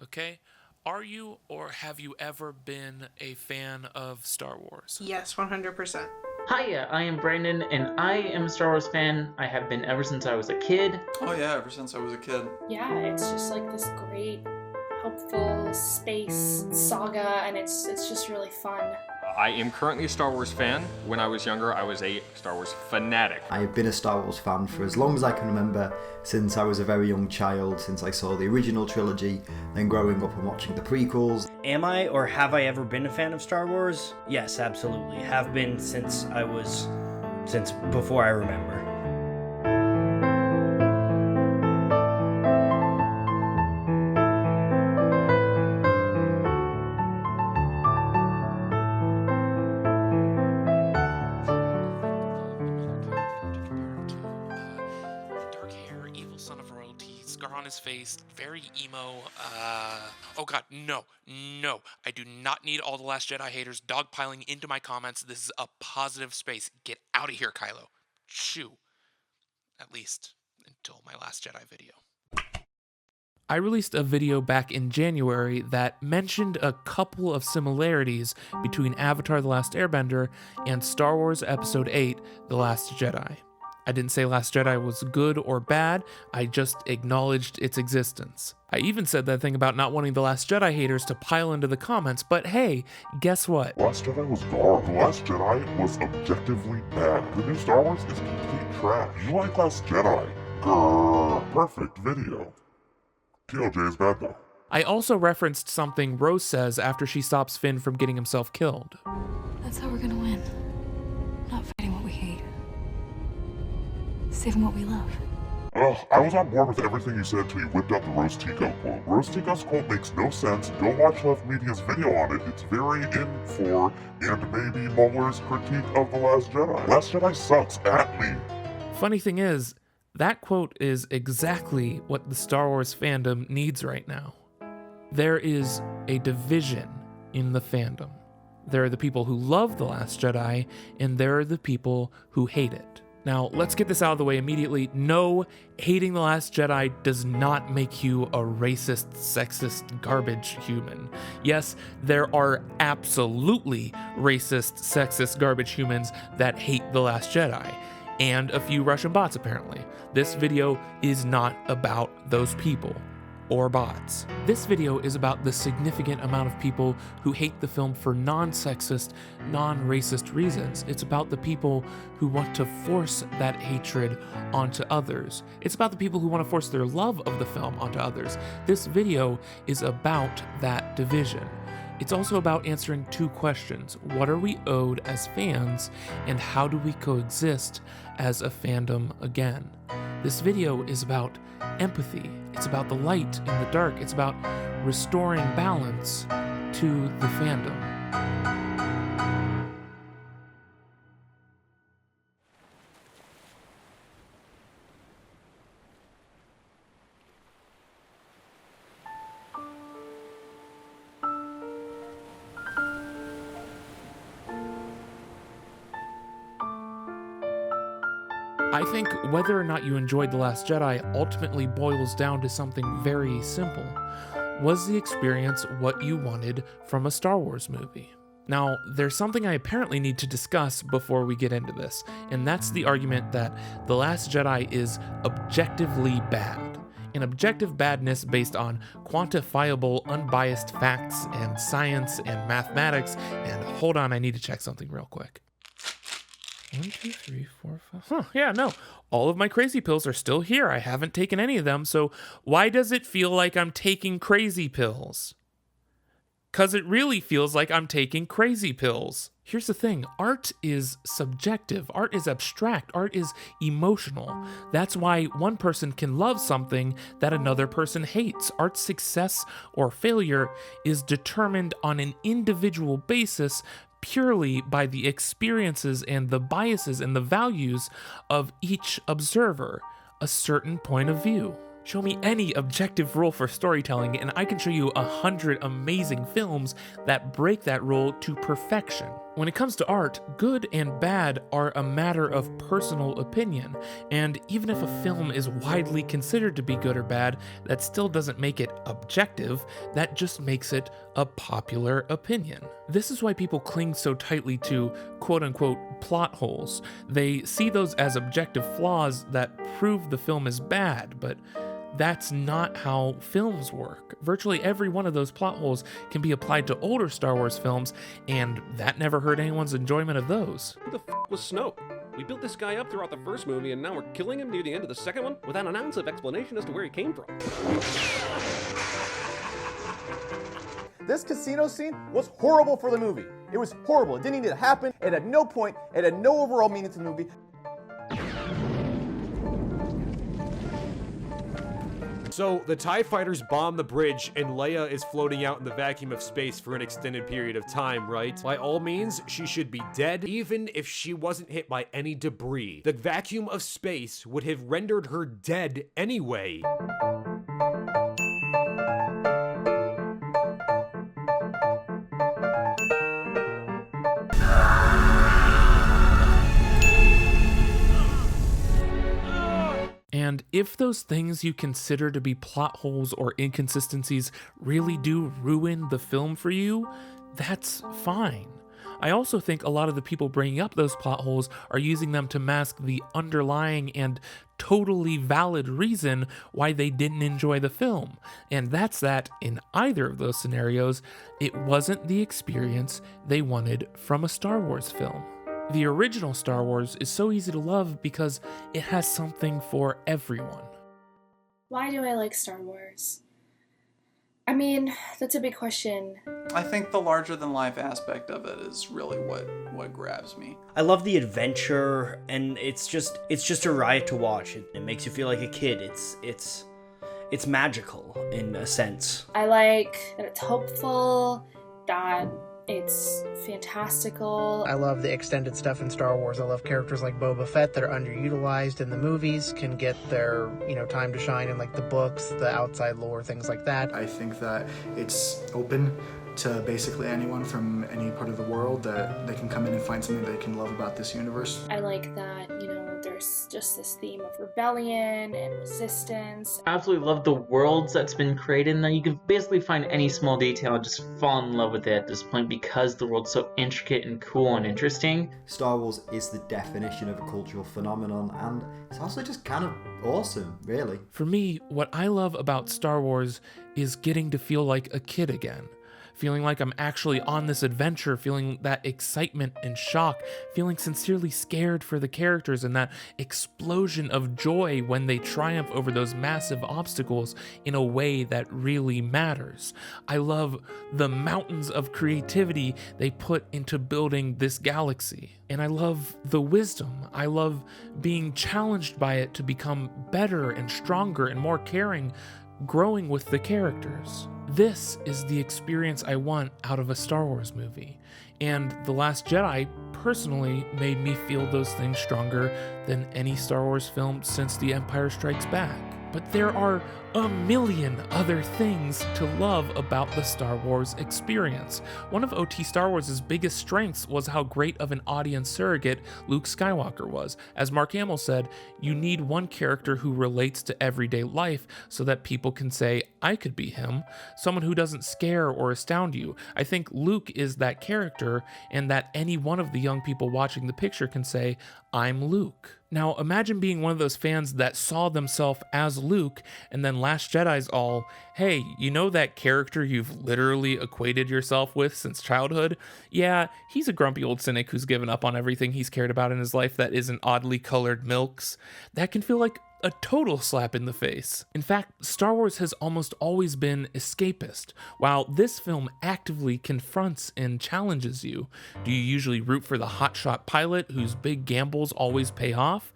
Okay? Are you or have you ever been a fan of Star Wars? Yes, 100%. Hiya, I am Brandon, and I am a Star Wars fan. I have been ever since I was a kid. Oh yeah, ever since I was a kid. Yeah, it's just like this great, helpful space saga, and it's just really fun. I am currently a Star Wars fan. When I was younger, I was a Star Wars fanatic. I've been a Star Wars fan for as long as I can remember, since I was a very young child, since I saw the original trilogy, then growing up and watching the prequels. Am I or have I ever been a fan of Star Wars? Yes, absolutely. Have been since before I remember. Scar on his face, very emo. Oh god, no, I do not need all the Last Jedi haters dogpiling into my comments. This is a positive space. Get out of here, Kylo. Shoo. At least until my Last Jedi video. I released a video back in January that mentioned a couple of similarities between Avatar: The Last Airbender and Star Wars Episode 8: The Last Jedi. I didn't say Last Jedi was good or bad, I just acknowledged its existence. I even said that thing about not wanting the Last Jedi haters to pile into the comments, but hey, guess what? Last Jedi was garbage. The Last Jedi was objectively bad. The new Star Wars is complete trash. You like Last Jedi? Grrr, perfect video. TLJ is bad though. I also referenced something Rose says after she stops Finn from getting himself killed. That's how we're gonna win. Not fighting what we hate. Saving what we love. Ugh, I was on board with everything you said till you whipped out the Rose Tico quote. Rose Tico's quote makes no sense. Go watch Left Media's video on it. It's very in for, and maybe Muller's critique of The Last Jedi. Last Jedi sucks at me. Funny thing is, that quote is exactly what the Star Wars fandom needs right now. There is a division in the fandom. There are the people who love The Last Jedi, and there are the people who hate it. Now, let's get this out of the way immediately. No, hating The Last Jedi does not make you a racist, sexist, garbage human. Yes, there are absolutely racist, sexist, garbage humans that hate The Last Jedi, and a few Russian bots apparently. This video is not about those people. Or bots. This video is about the significant amount of people who hate the film for non-sexist, non-racist reasons. It's about the people who want to force that hatred onto others. It's about the people who want to force their love of the film onto others. This video is about that division. It's also about answering two questions. What are we owed as fans, and how do we coexist as a fandom again? This video is about empathy. It's about the light in the dark. It's about restoring balance to the fandom. I think whether or not you enjoyed The Last Jedi ultimately boils down to something very simple. Was the experience what you wanted from a Star Wars movie? Now, there's something I apparently need to discuss before we get into this, and that's the argument that The Last Jedi is objectively bad. An objective badness based on quantifiable, unbiased facts and science and mathematics, and hold on, I need to check something real quick. 1, 2, 3, 4, 5. Huh, yeah, no. All of my crazy pills are still here. I haven't taken any of them, so why does it feel like I'm taking crazy pills? 'Cause it really feels like I'm taking crazy pills. Here's the thing, art is subjective, art is abstract, art is emotional. That's why one person can love something that another person hates. Art's success or failure is determined on an individual basis purely by the experiences and the biases and the values of each observer, a certain point of view. Show me any objective rule for storytelling and I can show you 100 amazing films that break that rule to perfection. When it comes to art, good and bad are a matter of personal opinion, and even if a film is widely considered to be good or bad, that still doesn't make it objective, that just makes it a popular opinion. This is why people cling so tightly to quote-unquote plot holes. They see those as objective flaws that prove the film is bad, but that's not how films work. Virtually every one of those plot holes can be applied to older Star Wars films, and that never hurt anyone's enjoyment of those. Who the f was Snoke? We built this guy up throughout the first movie, and now we're killing him near the end of the second one without an ounce of explanation as to where he came from. This casino scene was horrible for the movie. It was horrible. It didn't need to happen. It had no point. It had no overall meaning to the movie. So, the TIE fighters bomb the bridge, and Leia is floating out in the vacuum of space for an extended period of time, right? By all means, she should be dead, even if she wasn't hit by any debris. The vacuum of space would have rendered her dead anyway. And if those things you consider to be plot holes or inconsistencies really do ruin the film for you, that's fine. I also think a lot of the people bringing up those plot holes are using them to mask the underlying and totally valid reason why they didn't enjoy the film. And that's that, in either of those scenarios, it wasn't the experience they wanted from a Star Wars film. The original Star Wars is so easy to love because it has something for everyone. Why do I like Star Wars? I mean, that's a big question. I think the larger-than-life aspect of it is really what grabs me. I love the adventure, and it's just a riot to watch. It makes you feel like a kid. It's magical in a sense. I like that it's hopeful, that it's fantastical. I love the extended stuff in Star Wars. I love characters like Boba Fett that are underutilized in the movies, can get their, time to shine in like the books, the outside lore, things like that. I think that it's open to basically anyone from any part of the world, that they can come in and find something they can love about this universe. I like that, there's just this theme of rebellion and resistance. I absolutely love the worlds that's been created, and that you can basically find any small detail and just fall in love with it at this point because the world's so intricate and cool and interesting. Star Wars is the definition of a cultural phenomenon, and it's also just kind of awesome, really. For me, what I love about Star Wars is getting to feel like a kid again. Feeling like I'm actually on this adventure, feeling that excitement and shock, feeling sincerely scared for the characters, and that explosion of joy when they triumph over those massive obstacles in a way that really matters. I love the mountains of creativity they put into building this galaxy. And I love the wisdom. I love being challenged by it to become better and stronger and more caring, growing with the characters. This is the experience I want out of a Star Wars movie, and The Last Jedi personally made me feel those things stronger than any Star Wars film since The Empire Strikes Back. But there are a million other things to love about the Star Wars experience. One of OT Star Wars' biggest strengths was how great of an audience surrogate Luke Skywalker was. As Mark Hamill said, you need one character who relates to everyday life so that people can say, I could be him. Someone who doesn't scare or astound you. I think Luke is that character, and that any one of the young people watching the picture can say, I'm Luke. Now imagine being one of those fans that saw themselves as Luke, and then Last Jedi's all, hey, you know that character you've literally equated yourself with since childhood? Yeah, he's a grumpy old cynic who's given up on everything he's cared about in his life that isn't oddly colored milks. That can feel like a total slap in the face. In fact, Star Wars has almost always been escapist, while this film actively confronts and challenges you. Do you usually root for the hotshot pilot whose big gambles always pay off?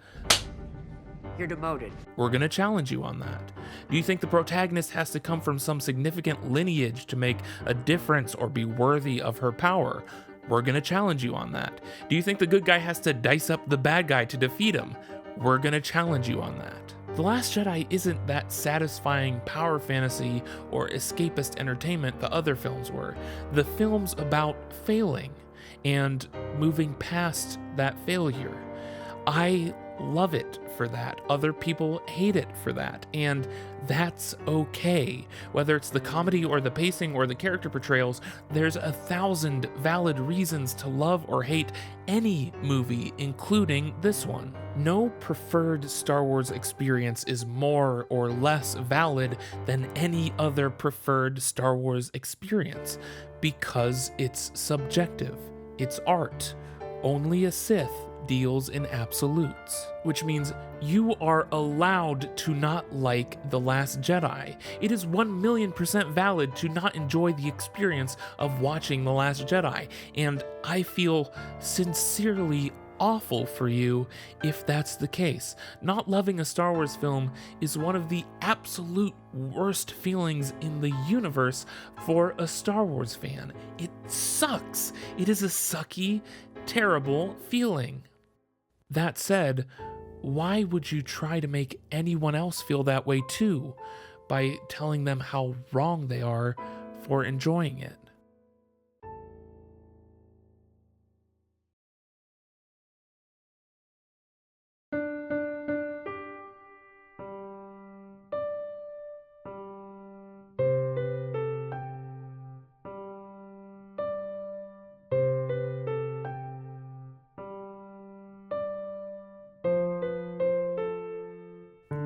You're demoted. We're gonna challenge you on that. Do you think the protagonist has to come from some significant lineage to make a difference or be worthy of her power? We're gonna challenge you on that. Do you think the good guy has to dice up the bad guy to defeat him? We're gonna challenge you on that. The Last Jedi isn't that satisfying power fantasy or escapist entertainment the other films were. The film's about failing. and moving past that failure. I love it for that. Other people hate it for that, and that's okay. Whether it's the comedy or the pacing or the character portrayals, there's 1,000 valid reasons to love or hate any movie, including this one. No preferred Star Wars experience is more or less valid than any other preferred Star Wars experience, because it's subjective. It's art. Only a Sith deals in absolutes, which means you are allowed to not like The Last Jedi. It is 1,000,000% valid to not enjoy the experience of watching The Last Jedi, and I feel sincerely awful for you if that's the case. Not loving a Star Wars film is one of the absolute worst feelings in the universe for a Star Wars fan. It sucks. It is a sucky, terrible feeling. That said, why would you try to make anyone else feel that way too, by telling them how wrong they are for enjoying it?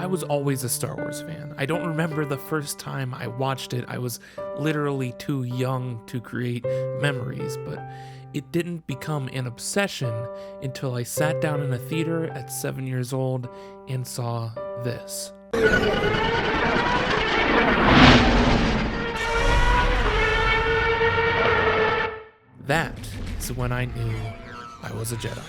I was always a Star Wars fan. I don't remember the first time I watched it. I was literally too young to create memories, but it didn't become an obsession until I sat down in a theater at 7 years old and saw this. That is when I knew I was a Jedi.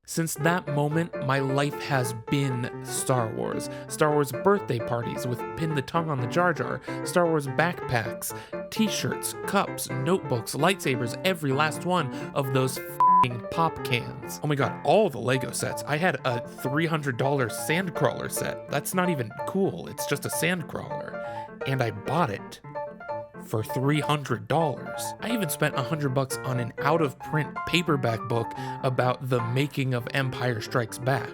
Since that moment, my life has been Star Wars. Star Wars birthday parties with Pin the Tongue on the Jar Jar, Star Wars backpacks, t-shirts, cups, notebooks, lightsabers, every last one of those f***ing pop cans. Oh my god, all the Lego sets. I had a $300 sandcrawler set. That's not even cool, it's just a sandcrawler. And I bought it for $300. I even spent $100 on an out-of-print paperback book about the making of Empire Strikes Back.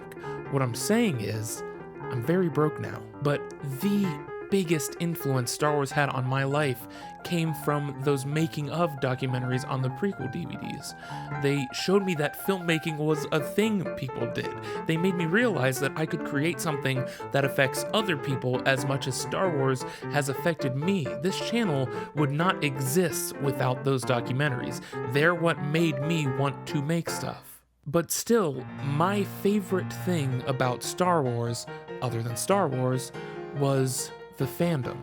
What I'm saying is, I'm very broke now, but the biggest influence Star Wars had on my life came from those making of documentaries on the prequel DVDs. They showed me that filmmaking was a thing people did. They made me realize that I could create something that affects other people as much as Star Wars has affected me. This channel would not exist without those documentaries. They're what made me want to make stuff. But still, my favorite thing about Star Wars, other than Star Wars, was the fandom.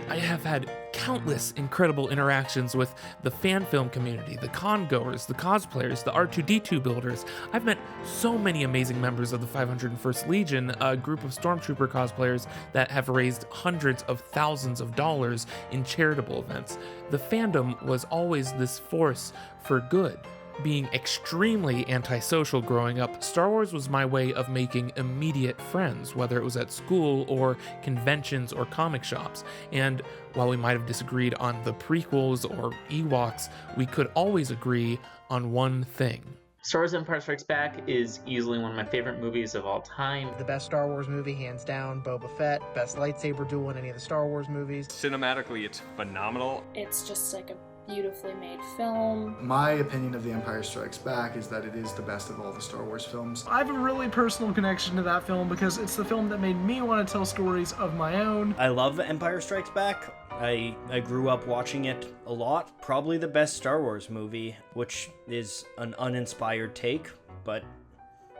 I have had countless incredible interactions with the fan film community, the con-goers, the cosplayers, the R2-D2 builders. I've met so many amazing members of the 501st Legion, a group of Stormtrooper cosplayers that have raised hundreds of thousands of dollars in charitable events. The fandom was always this force for good. Being extremely antisocial growing up, Star Wars was my way of making immediate friends, whether it was at school or conventions or comic shops. And while we might have disagreed on the prequels or Ewoks, we could always agree on one thing. Star Wars Empire Strikes Back is easily one of my favorite movies of all time. The best Star Wars movie, hands down, Boba Fett. Best lightsaber duel in any of the Star Wars movies. Cinematically, it's phenomenal. It's just like a beautifully made film. My opinion of The Empire Strikes Back is that it is the best of all the Star Wars films. I have a really personal connection to that film because it's the film that made me want to tell stories of my own. I love Empire Strikes Back. I grew up watching it a lot. Probably the best Star Wars movie, which is an uninspired take, but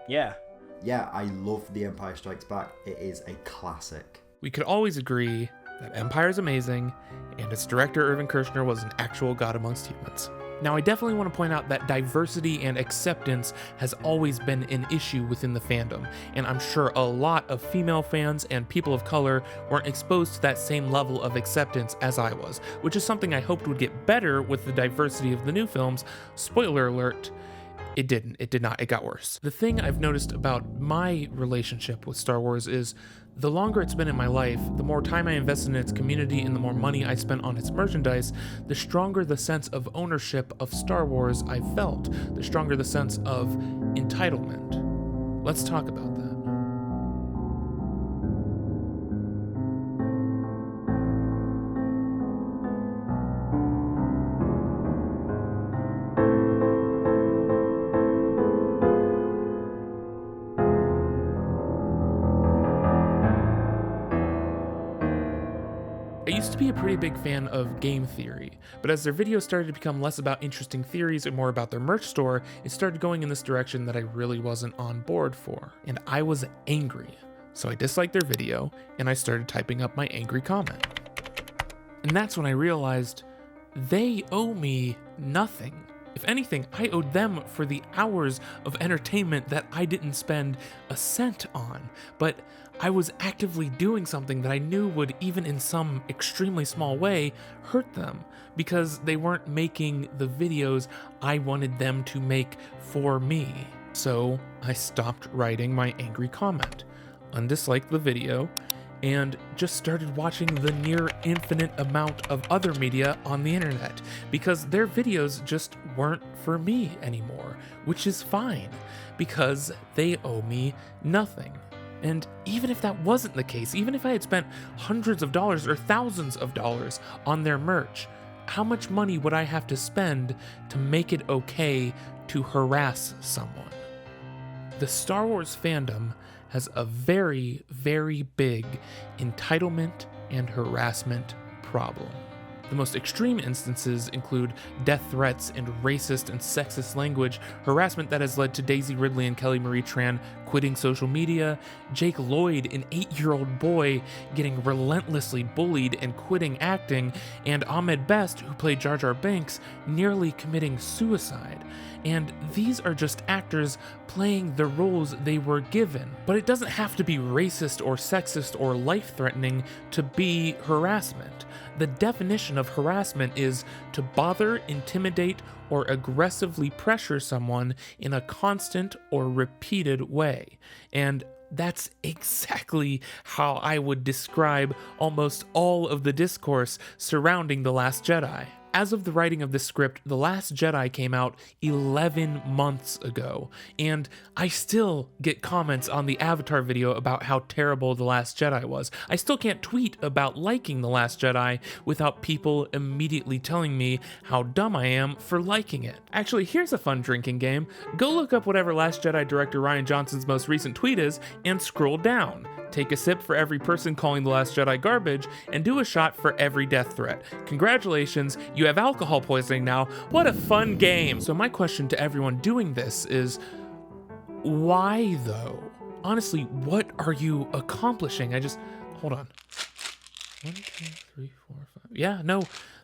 yeah. Yeah, I love The Empire Strikes Back. It is a classic. We could always agree that Empire is amazing, and its director Irvin Kershner was an actual god amongst humans. Now, I definitely want to point out that diversity and acceptance has always been an issue within the fandom, and I'm sure a lot of female fans and people of color weren't exposed to that same level of acceptance as I was, which is something I hoped would get better with the diversity of the new films. Spoiler alert, It didn't. It did not. It got worse. The thing I've noticed about my relationship with Star Wars is the longer it's been in my life, the more time I invested in its community and the more money I spent on its merchandise, the stronger the sense of ownership of Star Wars I felt, the stronger the sense of entitlement. Let's talk about that. I used to be a pretty big fan of game theory, but as their videos started to become less about interesting theories and more about their merch store, it started going in this direction that I really wasn't on board for, and I was angry. So I disliked their video, and I started typing up my angry comment. And that's when I realized they owe me nothing. If anything, I owed them for the hours of entertainment that I didn't spend a cent on, but I was actively doing something that I knew would, even in some extremely small way, hurt them because they weren't making the videos I wanted them to make for me. So I stopped writing my angry comment, undisliked the video, and just started watching the near infinite amount of other media on the internet because their videos just weren't for me anymore, which is fine because they owe me nothing. And even if that wasn't the case, even if I had spent hundreds of dollars or thousands of dollars on their merch, how much money would I have to spend to make it okay to harass someone? The Star Wars fandom has a very, very big entitlement and harassment problem. The most extreme instances include death threats and racist and sexist language, harassment that has led to Daisy Ridley and Kelly Marie Tran quitting social media, Jake Lloyd, an 8-year-old boy, getting relentlessly bullied and quitting acting, and Ahmed Best, who played Jar Jar Binks, nearly committing suicide. And these are just actors playing the roles they were given. But it doesn't have to be racist or sexist or life-threatening to be harassment. The definition of harassment is to bother, intimidate, or aggressively pressure someone in a constant or repeated way. And that's exactly how I would describe almost all of the discourse surrounding The Last Jedi. As of the writing of this script, The Last Jedi came out 11 months ago, and I still get comments on the Avatar video about how terrible The Last Jedi was. I still can't tweet about liking The Last Jedi without people immediately telling me how dumb I am for liking it. Actually, here's a fun drinking game. Go look up whatever Last Jedi director Rian Johnson's most recent tweet is, and scroll down. Take a sip for every person calling The Last Jedi garbage, and do a shot for every death threat. Congratulations, you have alcohol poisoning now. What a fun game! So my question to everyone doing this is, why though? Honestly, what are you accomplishing? Hold on. 1, 2, 3, 4, 5. Yeah, no,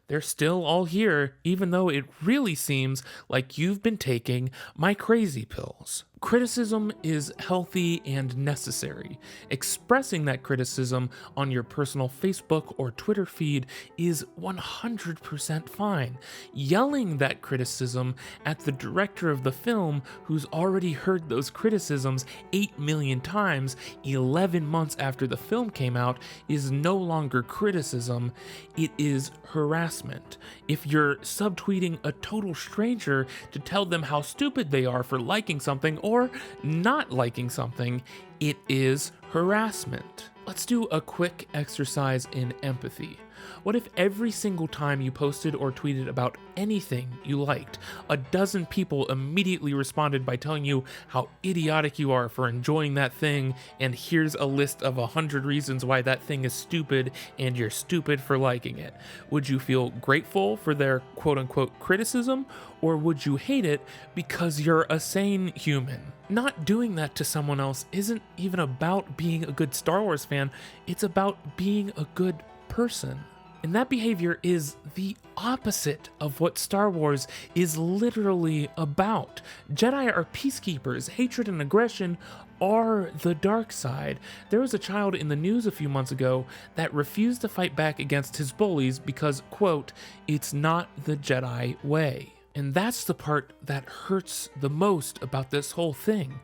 they're still all here, even though it really seems like you've been taking my crazy pills. Criticism is healthy and necessary. Expressing that criticism on your personal Facebook or Twitter feed is 100% fine. Yelling that criticism at the director of the film, who's already heard those criticisms 8 million times 11 months after the film came out, is no longer criticism, it is harassment. If you're subtweeting a total stranger to tell them how stupid they are for liking something or not liking something, it is harassment. Let's do a quick exercise in empathy. What if every single time you posted or tweeted about anything you liked, a dozen people immediately responded by telling you how idiotic you are for enjoying that thing, and here's a list of 100 reasons why that thing is stupid and you're stupid for liking it? Would you feel grateful for their quote-unquote criticism, or would you hate it because you're a sane human? Not doing that to someone else isn't even about being a good Star Wars fan, it's about being a good person. And that behavior is the opposite of what Star Wars is literally about. Jedi are peacekeepers. Hatred and aggression are the dark side. There was a child in the news a few months ago that refused to fight back against his bullies because, quote, it's not the Jedi way. And that's the part that hurts the most about this whole thing.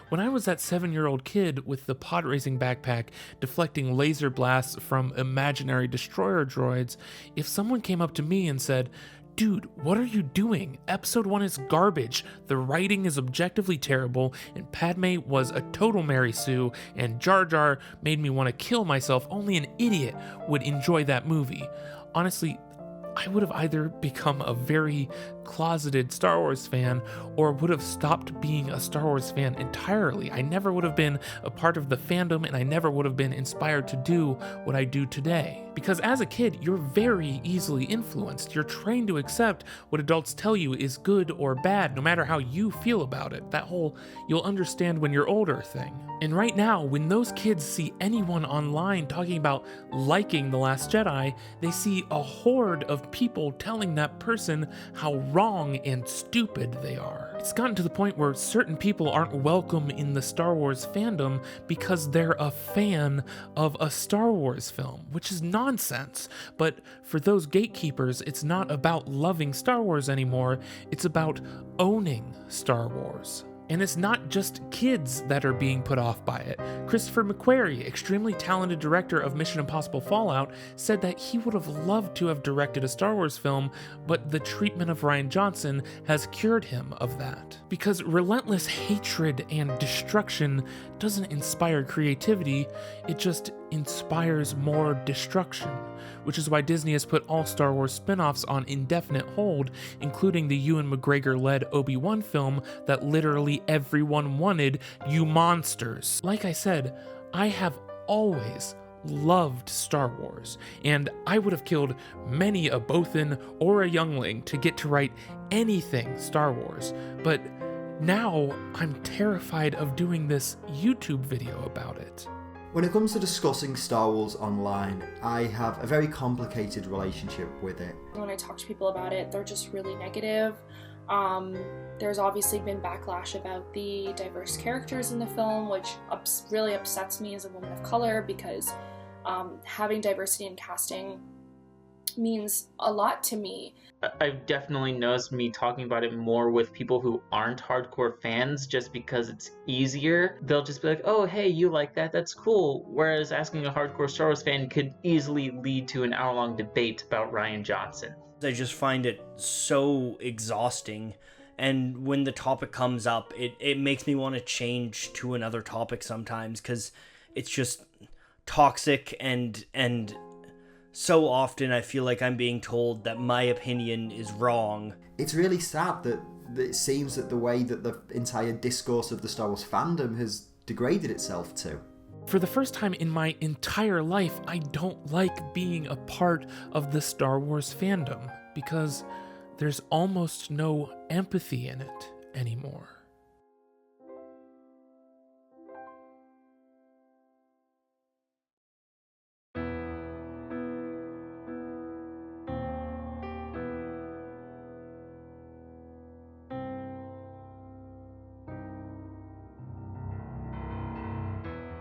When I was that 7-year-old kid with the pod racing backpack deflecting laser blasts from imaginary destroyer droids, if someone came up to me and said, "Dude, what are you doing? Episode 1 is garbage. The writing is objectively terrible, and Padme was a total Mary Sue, and Jar Jar made me want to kill myself," only an idiot would enjoy that movie. Honestly, I would have either become a very closeted Star Wars fan or would have stopped being a Star Wars fan entirely. I never would have been a part of the fandom, and I never would have been inspired to do what I do today. Because as a kid, you're very easily influenced. You're trained to accept what adults tell you is good or bad, no matter how you feel about it. That whole "you'll understand when you're older" thing. And right now, when those kids see anyone online talking about liking The Last Jedi, they see a horde of people telling that person how wrong and stupid they are. It's gotten to the point where certain people aren't welcome in the Star Wars fandom because they're a fan of a Star Wars film, which is nonsense. But for those gatekeepers, it's not about loving Star Wars anymore, it's about owning Star Wars. And it's not just kids that are being put off by it. Christopher McQuarrie, extremely talented director of Mission Impossible Fallout, said that he would have loved to have directed a Star Wars film, but the treatment of Rian Johnson has cured him of that. Because relentless hatred and destruction doesn't inspire creativity, it just inspires more destruction. Which is why Disney has put all Star Wars spin-offs on indefinite hold, including the Ewan McGregor-led Obi-Wan film that literally everyone wanted, you monsters. Like I said, I have always loved Star Wars, and I would have killed many a Bothan or a youngling to get to write anything Star Wars, but now I'm terrified of doing this YouTube video about it. When it comes to discussing Star Wars online, I have a very complicated relationship with it. When I talk to people about it, they're just really negative. There's obviously been backlash about the diverse characters in the film, which really upsets me as a woman of color, because having diversity in casting means a lot to me. I've definitely noticed me talking about it more with people who aren't hardcore fans just because it's easier. They'll just be like, "Oh, hey, you like that? That's cool." Whereas asking a hardcore Star Wars fan could easily lead to an hour-long debate about Rian Johnson. I just find it so exhausting, and when the topic comes up, it makes me want to change to another topic sometimes, because it's just toxic, and so often I feel like I'm being told that my opinion is wrong. It's really sad that it seems that the way that the entire discourse of the Star Wars fandom has degraded itself to. For the first time in my entire life, I don't like being a part of the Star Wars fandom, because there's almost no empathy in it anymore.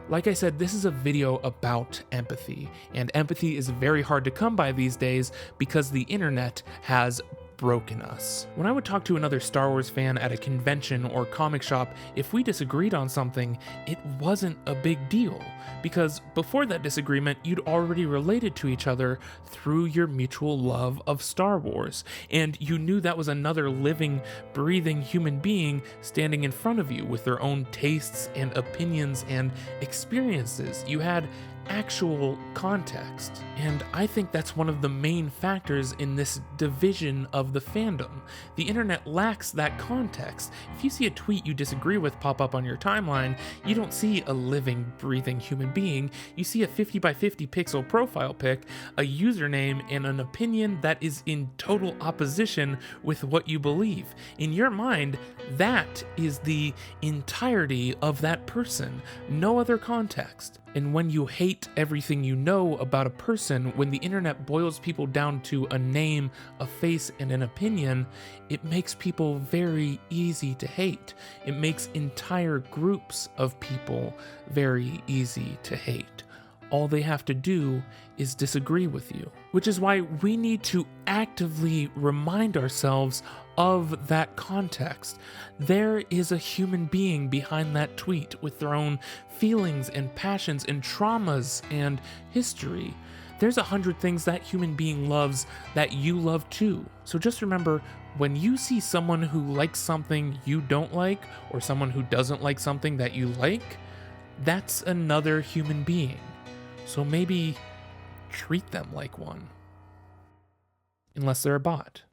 Like I said, this is a video about empathy, and empathy is very hard to come by these days because the internet has broken us. When I would talk to another Star Wars fan at a convention or comic shop, if we disagreed on something, it wasn't a big deal, because before that disagreement, you'd already related to each other through your mutual love of Star Wars, and you knew that was another living, breathing human being standing in front of you with their own tastes and opinions and experiences. You had actual context. And I think that's one of the main factors in this division of the fandom. The internet lacks that context. If you see a tweet you disagree with pop up on your timeline, you don't see a living, breathing human being. You see a 50 by 50 pixel profile pic, a username, and an opinion that is in total opposition with what you believe. In your mind, that is the entirety of that person, no other context. And when you hate everything you know about a person, when the internet boils people down to a name, a face, and an opinion, it makes people very easy to hate. It makes entire groups of people very easy to hate. all they have to do is disagree with you. Which is why we need to actively remind ourselves of that context. There is a human being behind that tweet with their own feelings and passions and traumas and history. There's 100 things that human being loves that you love too. So just remember, when you see someone who likes something you don't like, or someone who doesn't like something that you like, that's another human being. So maybe treat them like one. Unless they're a bot.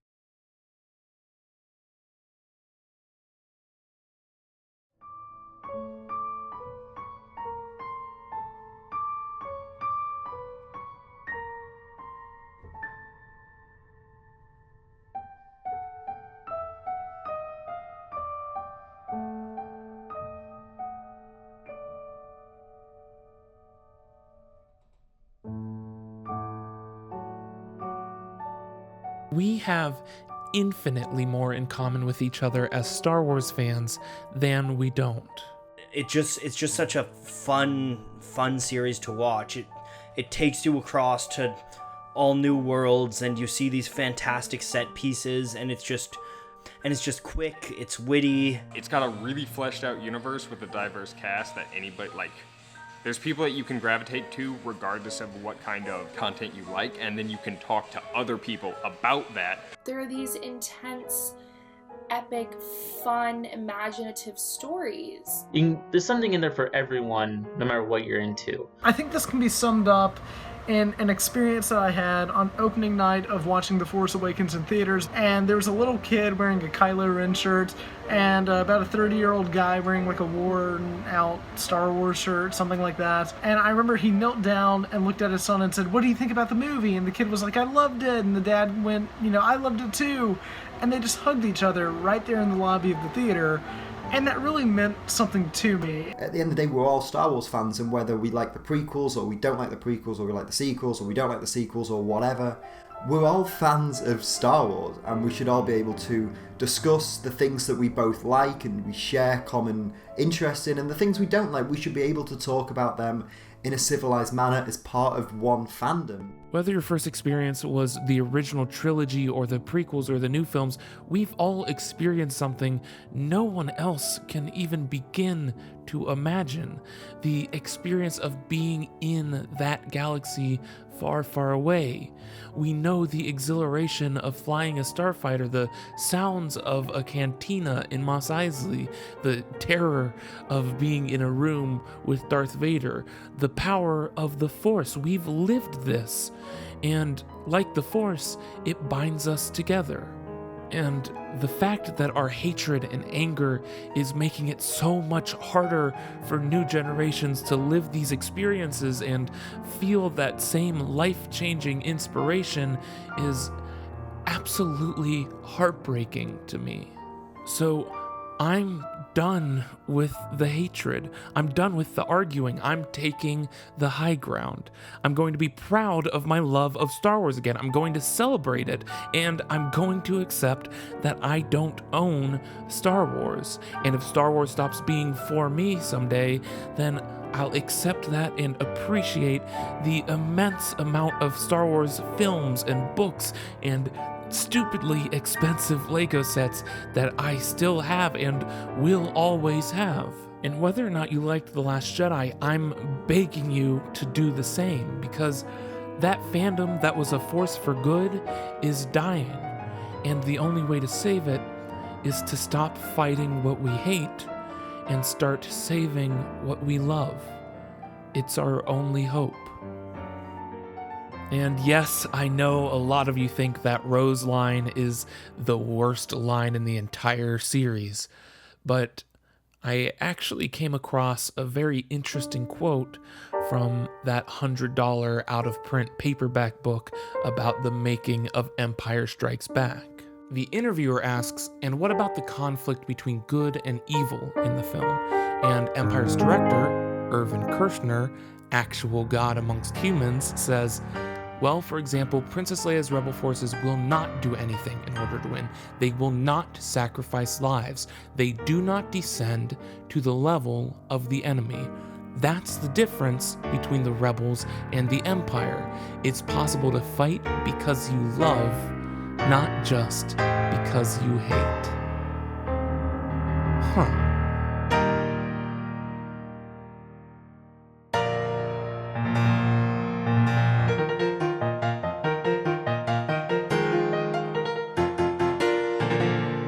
We have infinitely more in common with each other as Star Wars fans than we don't. It's just such a fun series to watch. It takes you across to all new worlds, and you see these fantastic set pieces, and it's just quick, it's witty. It's got a really fleshed out universe with a diverse cast that anybody, like, there's people that you can gravitate to regardless of what kind of content you like, and then you can talk to other people about that. There are these intense, epic, fun, imaginative stories. There's something in there for everyone, no matter what you're into. I think this can be summed up in an experience that I had on opening night of watching The Force Awakens in theaters, and there was a little kid wearing a Kylo Ren shirt, and about a 30-year-old guy wearing like a worn-out Star Wars shirt, something like that. And I remember he knelt down and looked at his son and said, "What do you think about the movie?" And the kid was like, "I loved it." And the dad went, "I loved it too." And they just hugged each other right there in the lobby of the theater. And that really meant something to me. At the end of the day, we're all Star Wars fans, and whether we like the prequels or we don't like the prequels, or we like the sequels or we don't like the sequels or whatever, we're all fans of Star Wars, and we should all be able to discuss the things that we both like and we share common interest in, and the things we don't like, we should be able to talk about them in a civilized manner as part of one fandom. Whether your first experience was the original trilogy or the prequels or the new films, we've all experienced something no one else can even begin to imagine. The experience of being in that galaxy far, far away. We know the exhilaration of flying a starfighter, the sounds of a cantina in Mos Eisley, the terror of being in a room with Darth Vader, the power of the Force. We've lived this, and like the Force, it binds us together. And the fact that our hatred and anger is making it so much harder for new generations to live these experiences and feel that same life-changing inspiration is absolutely heartbreaking to me. So I'm done with the hatred. I'm done with the arguing. I'm taking the high ground. I'm going to be proud of my love of Star Wars again. I'm going to celebrate it, and I'm going to accept that I don't own Star Wars. And if Star Wars stops being for me someday, then I'll accept that and appreciate the immense amount of Star Wars films and books and stupidly expensive Lego sets that I still have and will always have. And whether or not you liked The Last Jedi, I'm begging you to do the same, because that fandom that was a force for good is dying, and the only way to save it is to stop fighting what we hate and start saving what we love. It's our only hope. And yes, I know a lot of you think that Rose line is the worst line in the entire series, but I actually came across a very interesting quote from that $100 out-of-print paperback book about the making of Empire Strikes Back. The interviewer asks, "And what about the conflict between good and evil in the film?" And Empire's director, Irvin Kershner, actual god amongst humans, says, "Well, for example, Princess Leia's rebel forces will not do anything in order to win. They will not sacrifice lives. They do not descend to the level of the enemy. That's the difference between the rebels and the Empire. It's possible to fight because you love, not just because you hate. Huh.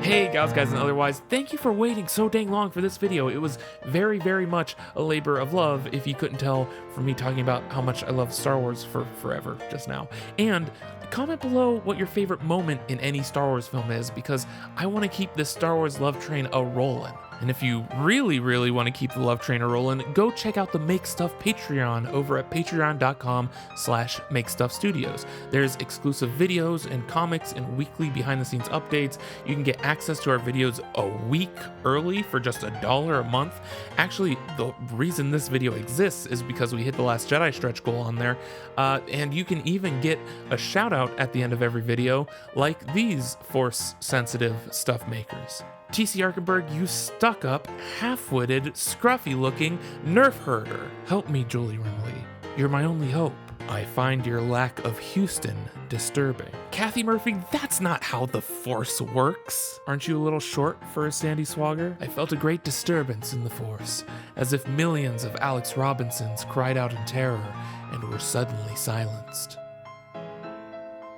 Hey gals, guys, and otherwise, thank you for waiting so dang long for this video. It was very, very much a labor of love, if you couldn't tell from me talking about how much I love Star Wars for forever just now. And comment below what your favorite moment in any Star Wars film is, because I want to keep this Star Wars love train a-rollin'. And if you really, really want to keep the love train a-rollin', go check out the Make Stuff Patreon over at patreon.com/MakeStuffStudios. There's exclusive videos and comics and weekly behind-the-scenes updates. You can get access to our videos a week early for just $1 a month. Actually, the reason this video exists is because we hit the Last Jedi stretch goal on there. And you can even get a shout out at the end of every video, like these Force-sensitive stuff makers. TC Arkenberg, you stuck-up, half-witted, scruffy-looking nerf herder. Help me, Julie Rimley. You're my only hope. I find your lack of Houston disturbing. Kathy Murphy, that's not how the Force works. Aren't you a little short for a Sandy Swagger? I felt a great disturbance in the Force, as if millions of Alex Robinsons cried out in terror and were suddenly silenced.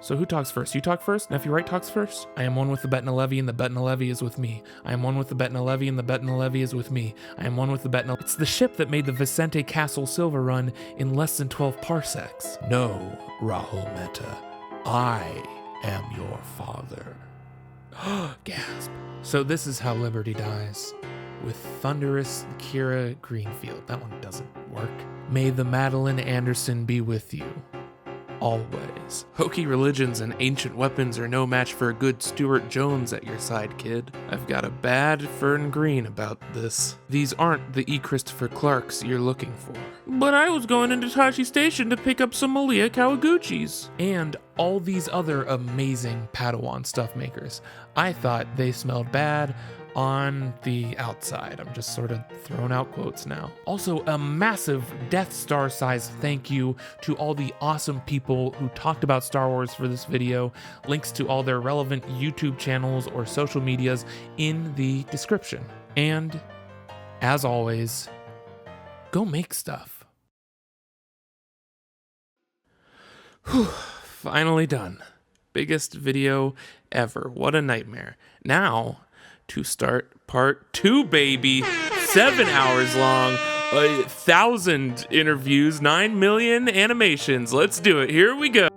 So who talks first? You talk first? Nephew Wright talks first? I am one with the Betna Levy, and the Betna Levy is with me. I am one with the Betna Levy, and the Betna Levy is with me. I am one with the Betna... It's the ship that made the Vicente Castle Silver run in less than 12 parsecs. No, Rahul Mehta. I am your father. Gasp. So this is how Liberty dies. With thunderous Kira Greenfield. That one doesn't work. May the Madeline Anderson be with you. Always. Hokey religions and ancient weapons are no match for a good Stuart Jones at your side, kid. I've got a bad Fern Green about this. These aren't the E. Christopher Clarks you're looking for. But I was going into Tashi Station to pick up some Malia Kawaguchis. And all these other amazing Padawan stuff makers. I thought they smelled bad on the outside. I'm just sort of throwing out quotes now. Also, a massive Death Star size thank you to all the awesome people who talked about Star Wars for this video. Links to all their relevant YouTube channels or social medias in the description. And as always, go make stuff. Whew, finally done. Biggest video ever. What a nightmare. Now, to start part 2, baby. 7 hours long, 1,000 interviews, 9 million animations. Let's do it. Here we go.